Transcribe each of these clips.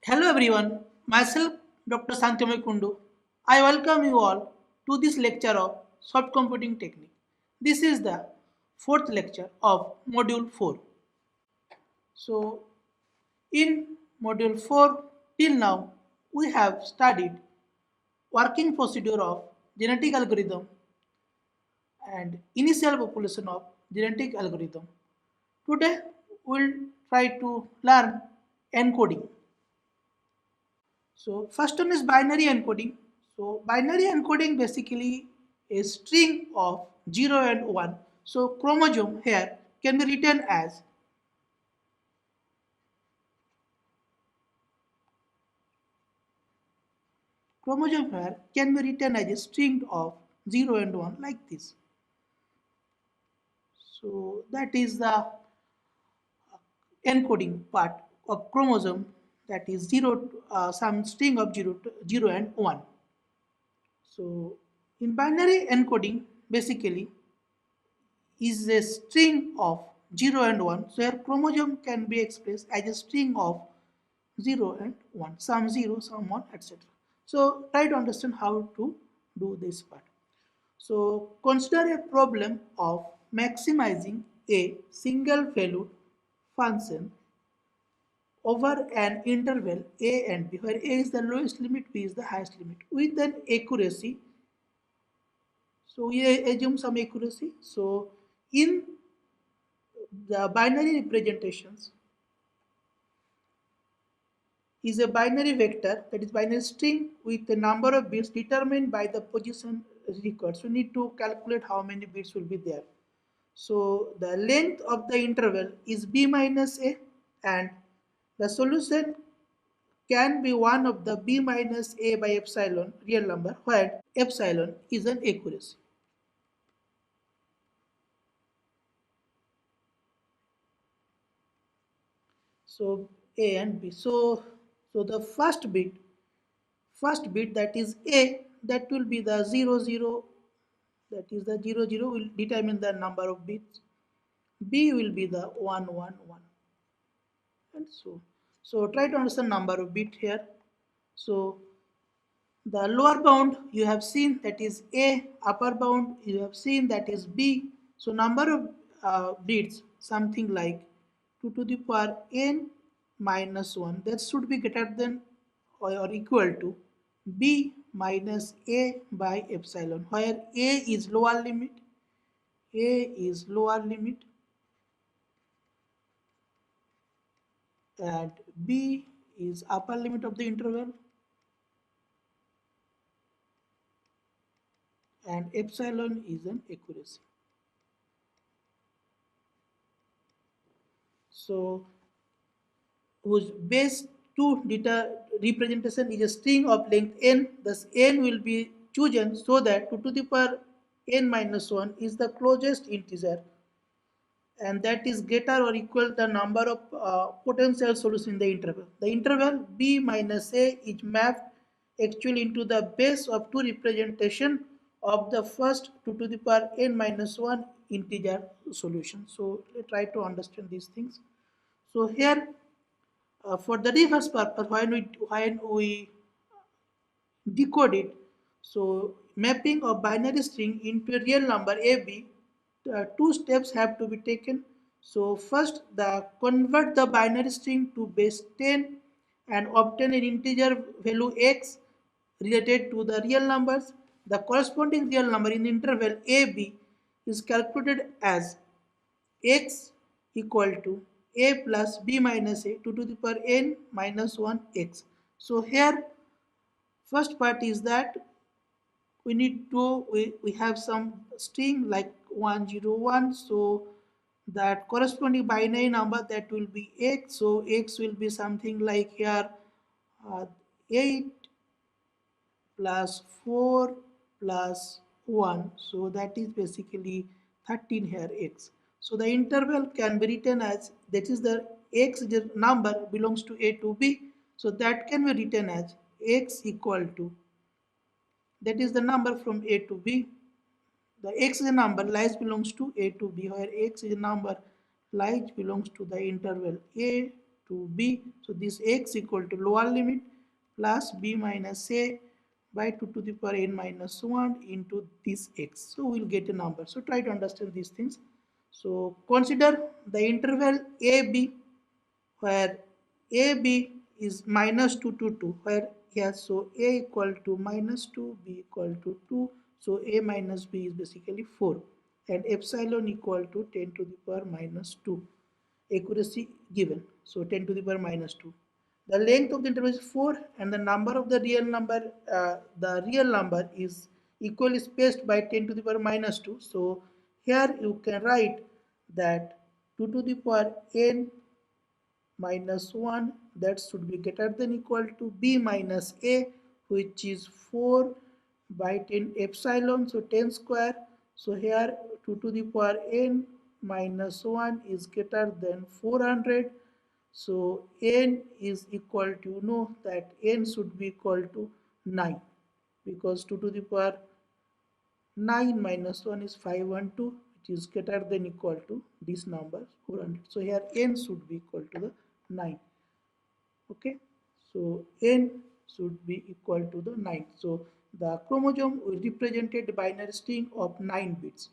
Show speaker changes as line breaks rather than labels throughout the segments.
Hello everyone, myself Dr. Santyamay Kundu. I welcome you all to this lecture of soft computing technique. This is the fourth lecture of module 4. So in module 4 till now we have studied working procedure of genetic algorithm and initial population of genetic algorithm. Today we'll try to learn encoding. So first one is binary encoding. So binary encoding basically a string of 0 and 1. So chromosome here can be written as chromosome here can be written as a string of 0 and 1 like this. So that is the encoding part of chromosome, that is 0 some string of 0 and 1. So in binary encoding basically is a string of 0 and 1. So your chromosome can be expressed as a string of 0 and 1, some 0, some 1, etc. So try to understand how to do this part. So consider a problem of maximizing a single valued function over an interval a and b, where a is the lowest limit, b is the highest limit, with an accuracy. So we assume some accuracy. So in the binary representations is a binary vector, that is binary string with the number of bits determined by the position record. So we need to calculate how many bits will be there. So the length of the interval is b minus a, and the solution can be one of the b minus a by epsilon real number, where epsilon is an accuracy. So a and b. So the first bit, that is a, that will be the 00, that is the 00 will determine the number of bits. B will be the 111, and so try to understand number of bit here. So the lower bound you have seen, that is a, upper bound you have seen, that is b. So number of bits something like 2 to the power n minus 1, that should be greater than or equal to b minus a by epsilon, where a is lower limit, a is lower limit, and b is upper limit of the interval, and epsilon is an accuracy. So whose base 2 data representation is a string of length n, thus n will be chosen so that 2 to the power n minus 1 is the closest integer, and that is greater or equal to the number of potential solutions in the interval. The interval b minus a is mapped actually into the base of 2 representation of the first 2 to the power n minus 1 integer solution. So let's try to understand these things. So here for the reverse purpose, when we decode it, so mapping of binary string into a real number AB, two steps have to be taken. So first, the convert the binary string to base 10 and obtain an integer value x related to the real numbers. The corresponding real number in the interval AB is calculated as x equal to a plus b minus a 2 to the power n minus 1 x. So here first part is that we have some string like 101, so that corresponding binary number, that will be x. So x will be something like here 8 plus 4 plus 1, so that is basically 13 here x. So the interval can be written as, that is the x number belongs to a to b, so that can be written as x equal to, that is the number from a to b. The x is a number lies belongs to a to b, where x is a number lies belongs to the interval a to b. So this x equal to lower limit plus b minus a by 2 to the power n minus 1 into this x. So we'll get a number. So try to understand these things. So consider the interval AB where AB is minus 2 to 2, where yes, so A equal to minus 2, B equal to 2, so A minus B is basically 4, and epsilon equal to 10 to the power minus 2, accuracy given, so 10 to the power minus 2. The length of the interval is 4, and the real number is equally spaced by 10 to the power minus 2. So here you can write that 2 to the power n minus 1, that should be greater than equal to b minus a, which is 4 by 10 epsilon, so 10 square. So here 2 to the power n minus 1 is greater than 400. So n is equal to, you know that n should be equal to 9, because 2 to the power 9 minus 1 is 512, which is greater than equal to this number 400. So here n should be equal to the 9. Okay, so n should be equal to the 9. So the chromosome will represented binary string of 9 bits.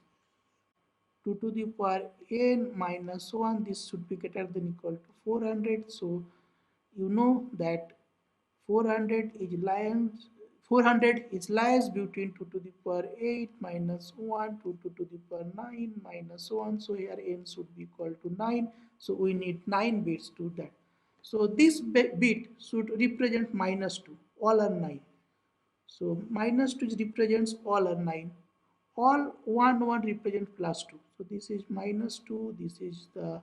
2 to the power n minus 1, this should be greater than equal to 400. So you know that 400 is lies 400 is lies between 2 to the power 8 minus 1 to 2 to the power 9 minus 1. So here n should be equal to 9. So we need 9 bits to that. So this bit should represent minus 2, all are 9. So minus 2 represents all are 9. All 1 represents plus 2. So this is minus 2, this is the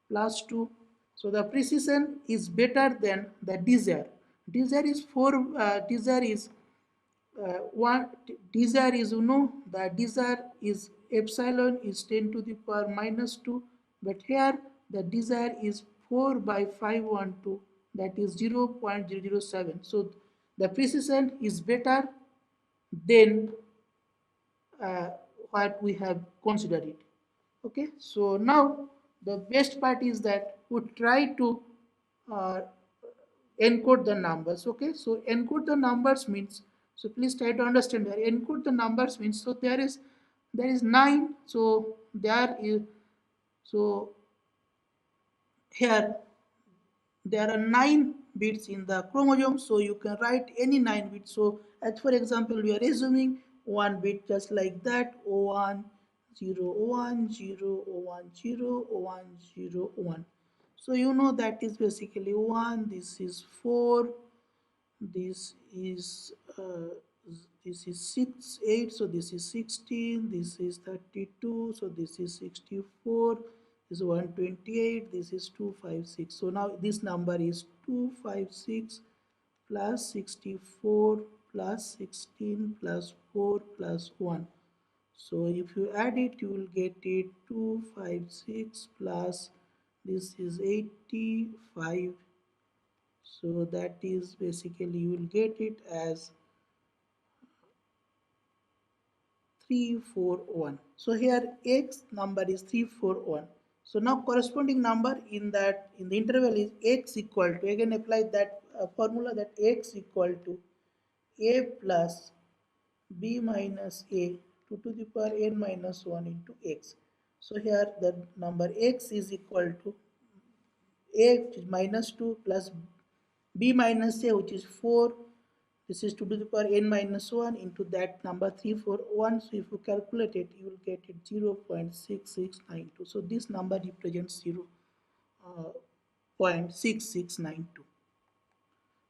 plus 2. So the precision is better than the desire. Desire is 4, desire is one, desire is, you know, the desire is epsilon is 10 to the power minus 2, but here the desire is 4 by 512, that is 0.007. So the precision is better than what we have considered it. Okay, so now the best part is that we try to uh, encode the numbers. Okay, so encode the numbers means, so please try to understand that encode the numbers means, so there is 9, so there is, so here there are 9 bits in the chromosome, so you can write any 9 bits. So as for example, we are assuming one bit just like that, 01 0 01 0 01 0 01 0 01. So you know that is basically 1, this is 4, this is uh, this is 6 8, so this is 16, this is 32, so this is 64, this is 128, this is 256. So now this number is 256 plus 64 plus 16 plus 4 plus 1. So if you add it, you will get it 256 plus this is 85. So that is basically you will get it as 341. So here x number is 341. So now corresponding number in the interval is x equal to, again apply that formula, that x equal to a plus b minus a 2 to the power n minus 1 into x. So here the number x is equal to a, which is minus 2, plus b minus a, which is 4. This is 2 to the power n minus 1 into that number 341. So if you calculate it, you will get it 0.6692. So this number represents 0.6692.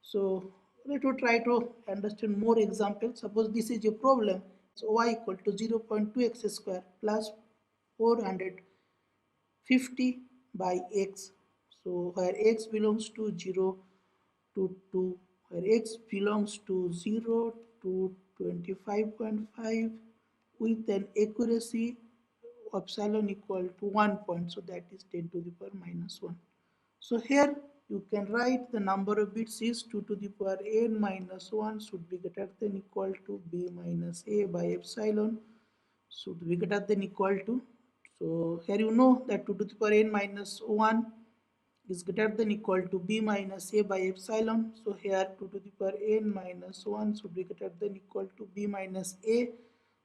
So let us try to understand more examples. Suppose this is a problem. So y equal to 0.2x square plus 450 by x. So where x belongs to 0 to 2, where x belongs to 0 to 25.5 with an accuracy of epsilon equal to 1 point, so that is 10 to the power minus 1. So here you can write the number of bits is 2 to the power n minus 1 should be greater than equal to b minus a by epsilon should be greater than equal to. So here you know that 2 to the power n minus 1 is greater than equal to b minus a by epsilon. So here 2 to the power n minus 1 should be greater than equal to b minus a.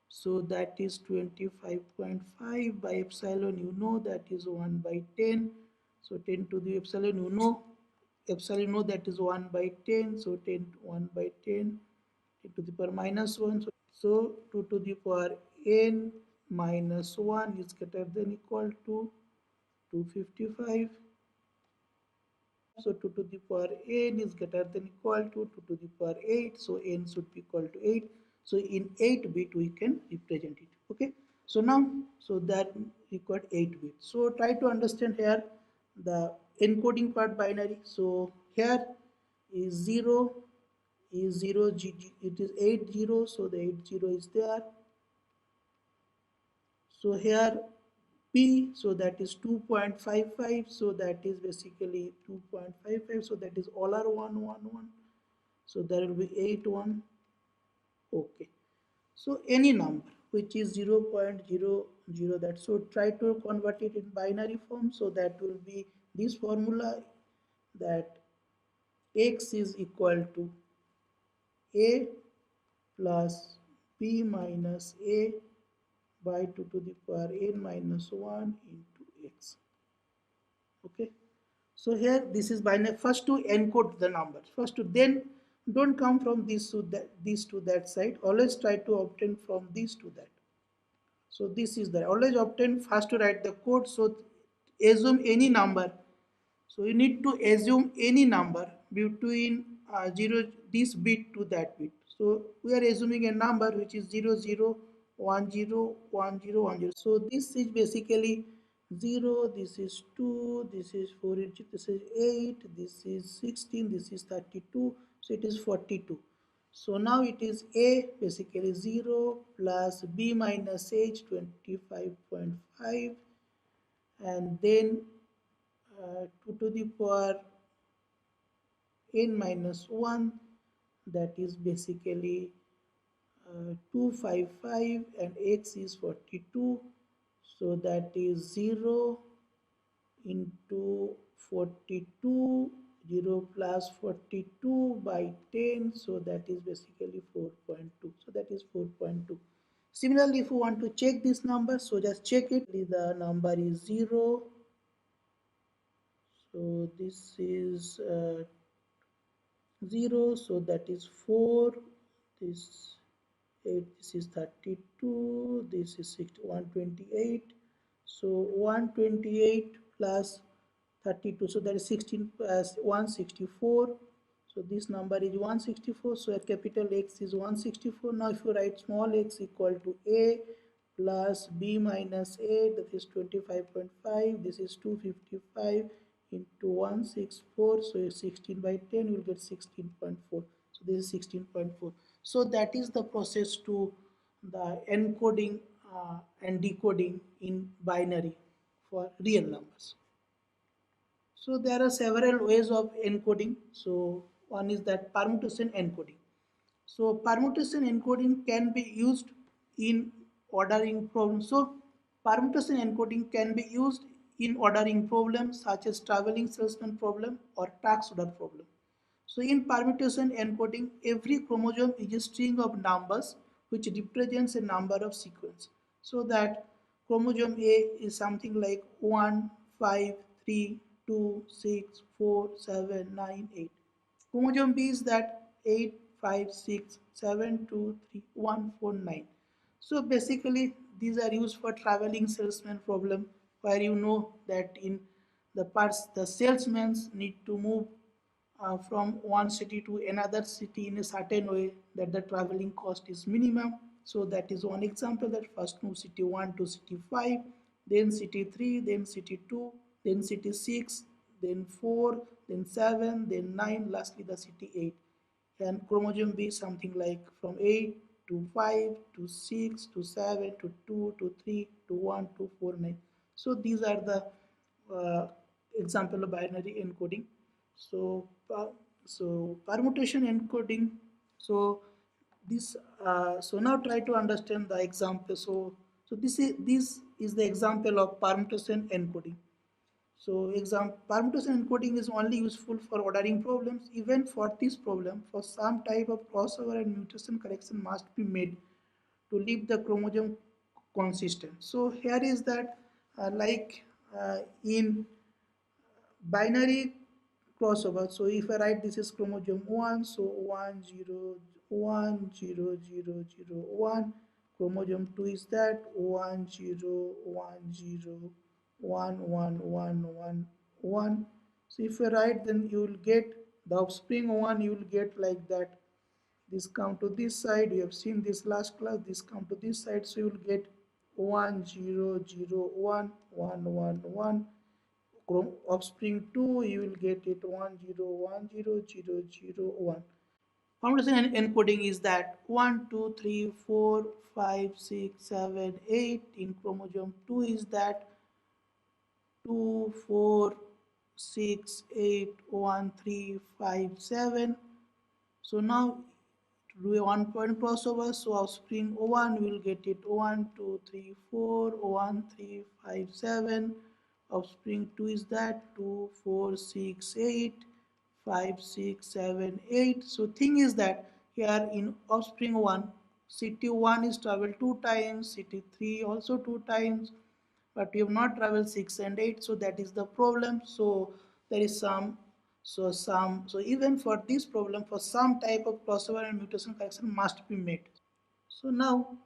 So that is 25.5 by epsilon, you know, that is 1 by 10. So 10 to the epsilon, you know, epsilon, you know, that is 1 by 10. So 10 1 by 10, 10 to the power minus 1. So 2 to the power n minus 1 is greater than equal to 255. So 2 to the power n is greater than equal to 2 to the power 8. So n should be equal to 8. So in 8 bit we can represent it. Okay. So now, so that required 8 bits. So try to understand here the encoding part binary. So here is 0 is 0 it is 8 0. So the 8 0 is there. So here P, so that is 2.55, so that is basically 2.55, so that is all are 111, so there will be 8 1. Okay, so any number which is 0.00, that, so try to convert it in binary form. So that will be this formula, that x is equal to a plus b minus a by 2 to the power n minus 1 into x. Okay, so here this is binary. First to encode the numbers, first to, then don't come from this to that, this to that side, always try to obtain from this to that. So this is the, always obtain first to write the code. So assume any number. So you need to assume any number between 0, this bit to that bit. So we are assuming a number which is 00101010. So this is basically 0, this is 2, this is 4, this is 8, this is 16, this is 32, so it is 42. So now it is a basically 0 plus b minus h 25.5, and then 2 to the power n minus 1, that is basically 255, and x is 42. So that is 0 into 42, 0 plus 42 by 10, so that is basically 4.2. So that is 4.2. Similarly, if you want to check this number, so just check it. The number is 0. So this is 0, so that is 4, this 8, this is 32, this is 128. So 128 plus 32, so that is 16 plus 164. So this number is 164, so a capital X is 164. Now if you write small x equal to a plus b minus a, that is 25.5, this is 255 into 164, so 16 by 10 you will get 16.4. So this is 16.4. So that is the process to the encoding and decoding in binary for real numbers. So there are several ways of encoding. So one is that permutation encoding. So permutation encoding can be used in ordering problems. So permutation encoding can be used in ordering problems such as traveling salesman problem or tax order problem. So in permutation encoding, every chromosome is a string of numbers which represents a number of sequence. So that chromosome A is something like 1, 5, 3, 2, 6, 4, 7, 9, 8. Chromosome B is that 8, 5, 6, 7, 2, 3, 1, 4, 9. So basically these are used for traveling salesman problem, where you know that in the parts the salesmen need to move from one city to another city in a certain way, that the traveling cost is minimum. So that is one example, that first move city 1 to city 5, then city 3, then city 2, then city 6, then 4, then 7, then 9, lastly the city 8. And chromosome B something like from 8 to 5 to 6 to 7 to 2 to 3 to 1 to 4 9. So these are the uh, example of binary encoding. So so permutation encoding. So this so now try to understand the example. So this is the example of permutation encoding. So example, permutation encoding is only useful for ordering problems. Even for this problem, for some type of crossover and mutation correction must be made to leave the chromosome consistent. So here is that in binary crossover. So if I write this is chromosome 1, so 1 0 1 0 0 0 1. Chromosome 2 is that 1 0 1 0 1 1 1 1. So if I write, then you will get the offspring 1, you will get like that. This come to this side, you have seen this last class, this come to this side, so you will get 1 0 0 1 1 1 1. Offspring 2, you will get it 1 0 1 0 0 0 1. Foundation and encoding is that 1 2 3 4 5 6 7 8. In chromosome 2 is that 2 4 6 8 1 3 5 7. So now to do a 1 point crossover, so offspring 1 will get it 1 2 3 4 1 3 5 7. Offspring 2 is that 2 4 6 8 5 6 7 8. So thing is that here in offspring 1, city 1 is traveled 2 times, city 3 also 2 times, but we have not traveled 6 and 8, so that is the problem. So there is so even for this problem, for some type of crossover and mutation correction must be made. So now,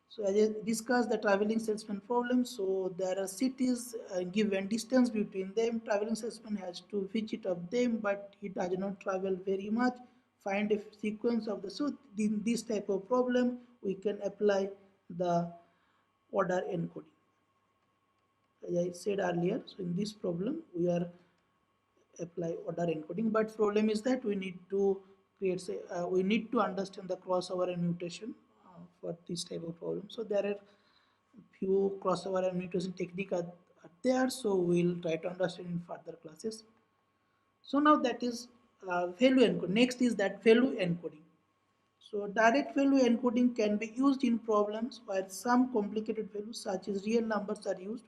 so as I discussed the traveling salesman problem, so there are cities given distance between them. Traveling salesman has to visit of them, but he does not travel very much. Find a sequence of the, so in this type of problem we can apply the order encoding. As I said earlier, so in this problem we are apply order encoding, but problem is that we need to create say we need to understand the crossover and mutation for this type of problem. So there are few crossover and mutation technique are there, so we'll try to understand in further classes. So now that is value encoding. Next is that value encoding. So direct value encoding can be used in problems where some complicated values such as real numbers are used.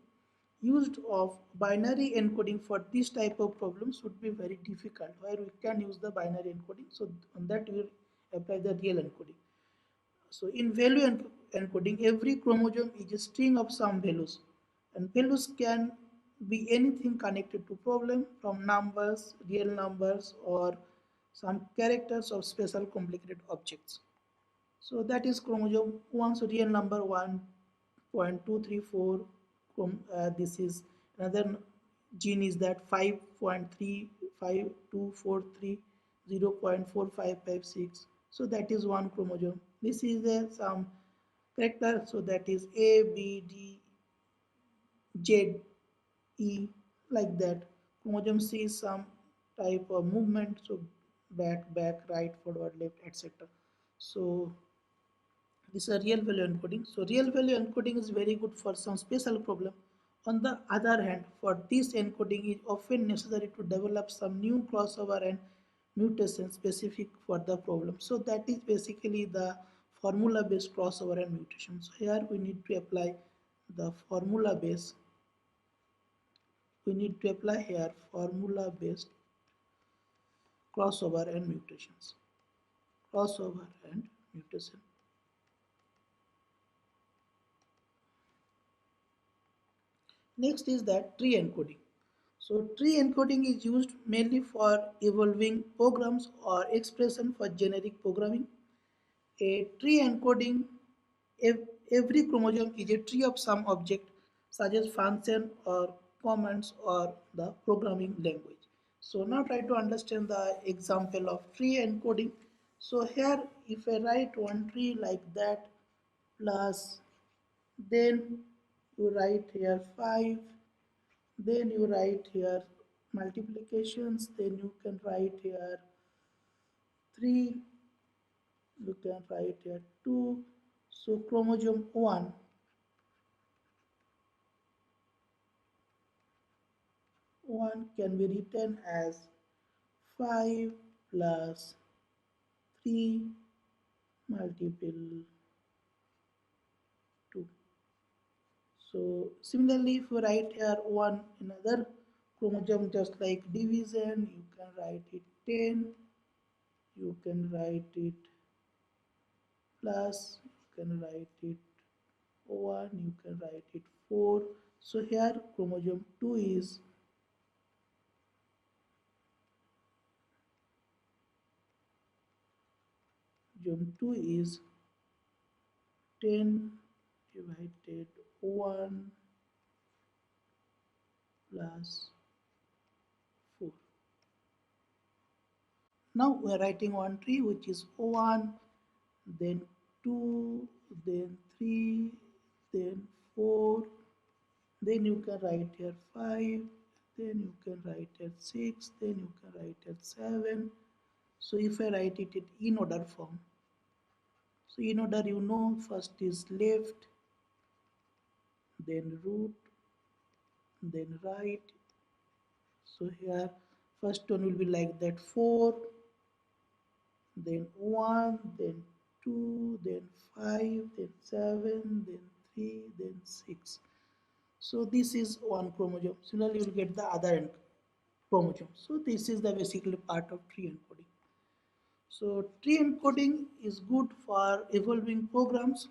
Used of binary encoding for this type of problems would be very difficult, where we can use the binary encoding. So on that we will apply the real encoding. So in value encoding, every chromosome is a string of some values, and values can be anything connected to problem, from numbers, real numbers, or some characters of special complicated objects. So that is chromosome 1, so real number 1.234. This is another gene is that 5.35243 0.4556. So that is one chromosome. This is some character, so that is A, B, D, Z, E, like that. Chromosome C is some type of movement, so back, right, forward, left, etc. So this is a real value encoding. So real value encoding is very good for some special problem. On the other hand, for this encoding is often necessary to develop some new crossover and mutation specific for the problem. So that is basically the formula based crossover and mutation. So here we need to apply the formula based. We need to apply here formula based crossover and mutations. Crossover and mutation. Next is that tree encoding. So tree encoding is used mainly for evolving programs or expression for generic programming. A tree encoding, every chromosome is a tree of some object such as function or commands or the programming language. So now try to understand the example of tree encoding. So here if I write one tree like that, plus then you write here 5, then you write here multiplications, then you can write here 3, you can write here 2. So chromosome 1 can be written as 5 plus 3 multiple 2. So similarly, if we write here one another chromosome just like division, you can write it 10, you can write it plus, you can write it 1, you can write it 4. So here chromosome 2 is chromosome 2 is 10 divided 1 plus 4. Now we are writing one tree which is 1, then 2, then 3, then 4, then you can write here 5, then you can write here 6, then you can write here 7. So if I write it in order form, so in order you know first is left, then root, then right. So here first one will be like that 4, then 1, then 2, then 5, then 7, then 3, then 6. So this is one chromosome. Similarly, you will get the other chromosome. So this is the basically part of tree encoding. So tree encoding is good for evolving programs,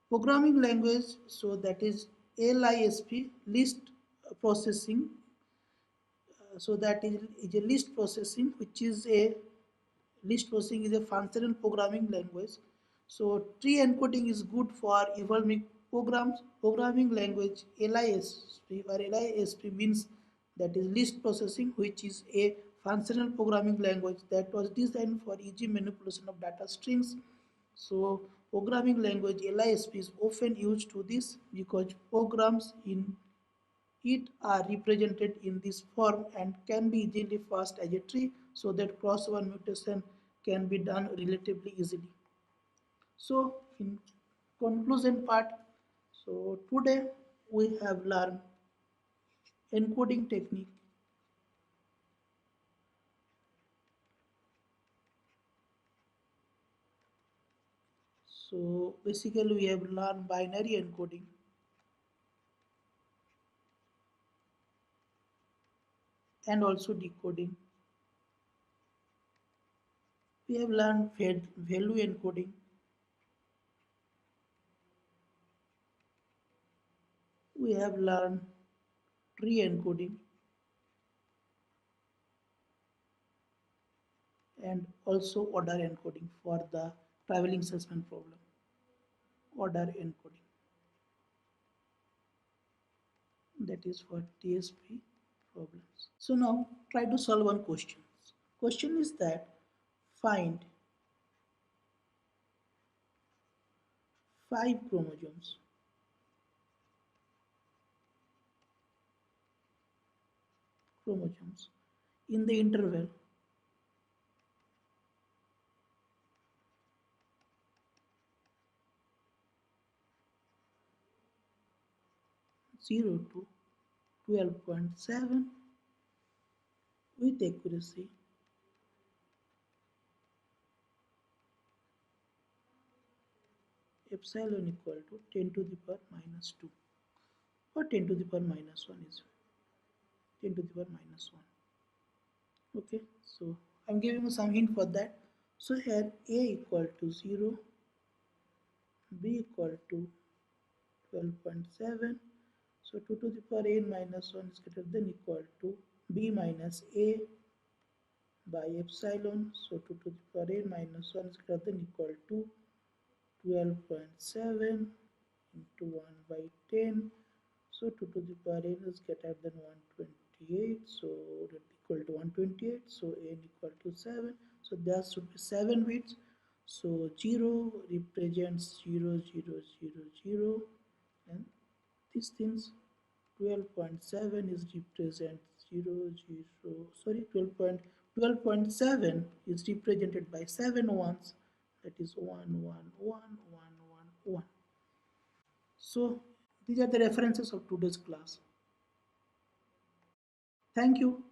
programming language. So that is LISP, list processing. So that is a list processing, which is a list processing is a functional programming language. So tree encoding is good for evolving programs. Programming language LISP or LISP means that is list processing, which is a functional programming language that was designed for easy manipulation of data strings. So programming language LISP is often used to this because programs in it are represented in this form and can be easily passed as a tree so that crossover mutation can be done relatively easily. So in conclusion part, so today we have learned encoding technique. So basically we have learned binary encoding and also decoding. We have learned value encoding. We have learned tree encoding and also order encoding for the traveling salesman problem. Order encoding, that is for TSP problems. So now try to solve one question. Question is that find 5 chromosomes in the interval 0 to 12.7 with accuracy epsilon equal to 10 to the power minus 2 or 10 to the power minus 1 is 10 to the power minus 1. Okay, so I'm giving you some hint for that. So here A equal to 0, B equal to 12.7. So 2 to the power n minus 1 is greater than equal to B minus A by epsilon. So 2 to the power n minus 1 is greater than equal to 12.7 into 1 by 10. So 2 to the power n is greater than 128. So that equal to 128. So n equal to 7. So there should be 7 bits. So 0 represents 0, 0, 0, 0. And these things 12.7 is represent 0, 0, sorry 12.7 is represented by 7 ones, that is 1, 1, 1, 1, 1, 1. So these are the references of today's class. Thank you.